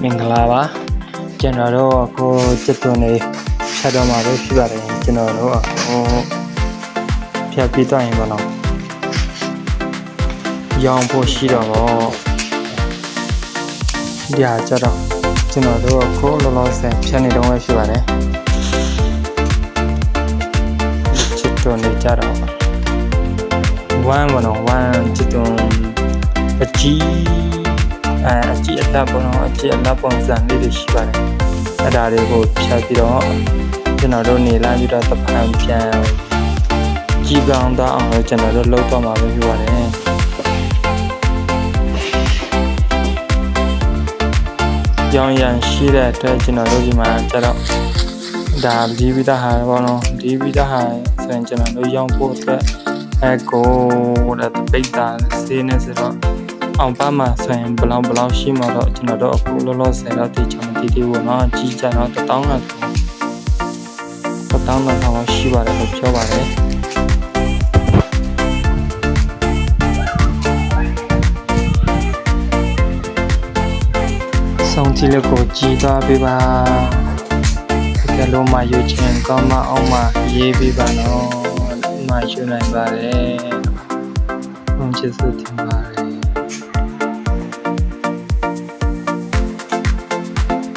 မင်္ဂလာပါကျွန်တော်တို့အခုစစ်သွင်းနေဖြတ်တော့မှာပဲရှိပါတယ်ကျွန်တော်တို့ဖြတ်ပြီးတော့ရင်ပေါ့နော်ရောင်းဖို့ရှိတော့ဒီဟာကြတော့ကျွန်တော်တို့အခုလောလောဆယ်ဖြတ်နေတော့ရှိပါတယ်စစ်သွင်းနေကြတော့ဝမ်းပေါ့နော်ဝမ်းစစ်သွင်းအကြီးအကြည့်အသက်ပေါ့နော်အကြည့်အသက်ပုံစံလေးတွေရှိပါတယ်အဲ့ဒါတွေကိုဖြတ်ပြီးတော့ကျွန်တော်တို့နေလာပြီးတော့တပံပြန်ကြီးကောင်းတော့အောင်လို့ကျွန်တော်တို့လုပ်တော့မှာပဲဖြစ်ပါတယ်ရောင်းရန်ရှိတဲ့အတွက်ကျွန်တော်တို့ဒီမှာကျတော့ဒါဒီဗီတာဟာပေါ့နော်ဒီဗီတာဟာဆိုရင်ကျွန်တော်တို့ရောင်းဖို့အတွက်ကိုတဲ့ပိတ်တာစေးနေဆိုတော့အောင်ပါမှာဆိုရင်ဘလောက်ရှိမှာတော့ကျွန်တော်တို့အခုလောလောဆယ်တော့ဒီချောင်းတီတီပေါ့နော်ကြီးကြတော့1000လောက်ရှိပါတယ်လို့ပြောပါတယ်ဆုံးကြည့်လို့ကိုကြည်သွားပေးပါဒီလိုမှယူချင်ကောင်းမအောင်မရေးပေးပါနော်မှယူနိုင်ပါတယ်ဘုန်းကျေးဇူးတင်ပါတယ်